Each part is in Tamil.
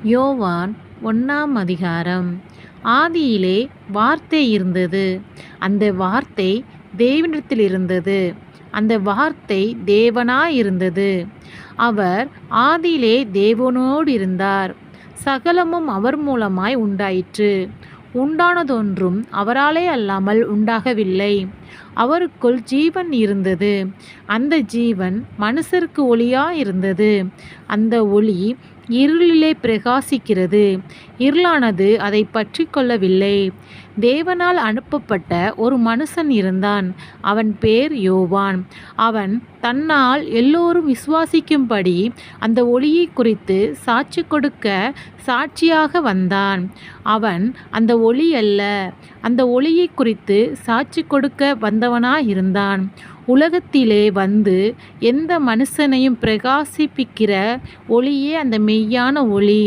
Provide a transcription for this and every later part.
யோவான் 1 ஆதியிலே வார்த்தை இருந்தது. அந்த வார்த்தை தேவனிடத்தில் இருந்தது. அந்த வார்த்தை தேவனாயிருந்தது. அவர் ஆதியிலே தேவனோடு இருந்தார். சகலமும் அவர் மூலமாய் உண்டாயிற்று. உண்டானதொன்றும் அவராலே அல்லாமல் உண்டாகவில்லை. அவருக்குள் ஜீவன் இருந்தது. அந்த ஜீவன் மனுஷருக்கு ஒளியாயிருந்தது. அந்த ஒளி இருளிலே பிரகாசிக்கிறது. இருளானது அதை பற்றி கொள்ளவில்லை. தேவனால் அனுப்பப்பட்ட ஒரு மனுஷன் இருந்தான். அவன் பேர் யோவான். அவன் தன்னால் எல்லோரும் விசுவாசிக்கும்படி அந்த ஒளியை குறித்து சாட்சி கொடுக்க சாட்சியாக வந்தான். அவன் அந்த ஒளி அல்ல, அந்த ஒளியை குறித்து சாட்சி கொடுக்க வந்தவனாயிருந்தான். உலகத்திலே வந்து எந்த மனுஷனையும் பிரகாசிப்பிக்கிற ஒளியே அந்த மெய்யான ஒளி.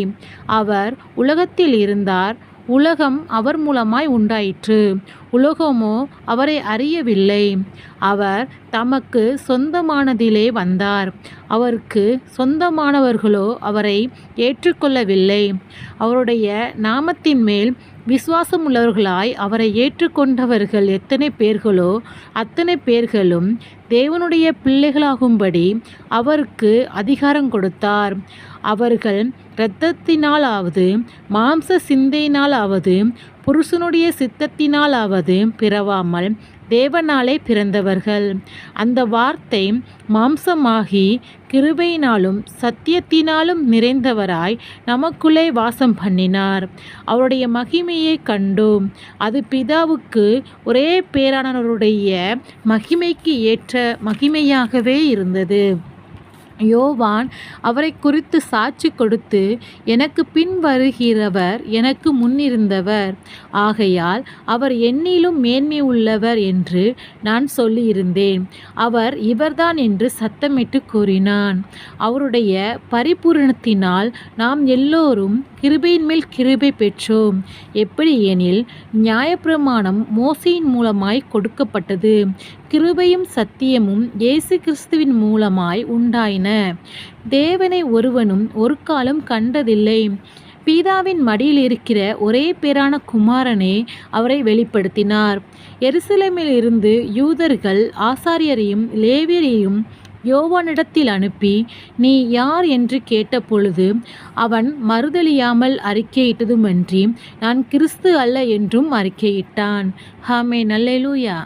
அவர் உலகத்தில் இருந்தார். உலகம் அவர் மூலமாய் உண்டாயிற்று. உலகமோ அவரை அறியவில்லை. அவர் தமக்கு சொந்தமானதிலே வந்தார். அவருக்கு சொந்தமானவர்களோ அவரை ஏற்றுக்கொள்ளவில்லை. அவருடைய நாமத்தின் மேல் விசுவாசமுள்ளவர்களாய் அவரை ஏற்றுக்கொண்டவர்கள் எத்தனை பேர்களோ அத்தனை பேர்களும் தேவனுடைய பிள்ளைகளாகும்படி அவருக்கு அதிகாரம் கொடுத்தார். அவர்கள் இரத்தத்தினாலாவது மாம்ச சிந்தையினாலாவது புருஷனுடைய சித்தத்தினாலாவது பிறவாமல் தேவனாலே பிறந்தவர்கள். அந்த வார்த்தை மாம்சமாகி கிருபையினாலும் சத்தியத்தினாலும் நிறைந்தவராய் நமக்குள்ளே வாசம் பண்ணினார். அவருடைய மகிமையை கண்டோம். அது பிதாவுக்கு ஒரே பேரானவருடைய மகிமைக்கு ஏற்ற மகிமையாகவே இருந்தது. யோவான் அவரை குறித்து சாட்சி கொடுத்து, எனக்கு பின் வருகிறவர் எனக்கு முன்னிருந்தவர், ஆகையால் அவர் என்னிலும் மேன்மை உள்ளவர் என்று நான் சொல்லியிருந்தேன். அவர் இவர்தான் என்று சத்தமிட்டு கூறினான். அவருடைய பரிபூரணத்தினால் நாம் எல்லோரும் கிருபையின் மேல் கிருபை பெற்றோம். எப்படி எனில், நியாயப்பிரமாணம் மோசேயின் மூலமாய் கொடுக்கப்பட்டது. கிருபையும் சத்தியமும் இயேசு கிறிஸ்துவின் மூலமாய் உண்டாயின. தேவனை ஒருவனும் ஒரு காலம் கண்டதில்லை. பிதாவின் மடியில் இருக்கிற ஒரே பேரான குமாரனே அவரை வெளிப்படுத்தினார். எருசலேமில் இருந்து யூதர்கள் ஆசாரியரையும் லேவியரையும் யோவானிடத்தில் அனுப்பி, நீ யார் என்று கேட்டபொழுது அவன் மறுதலியாமல் அறிக்கையிட்டதுமன்றி, நான் கிறிஸ்து அல்ல என்றும் அறிக்கையிட்டான். ஆமென். அல்லேலூயா.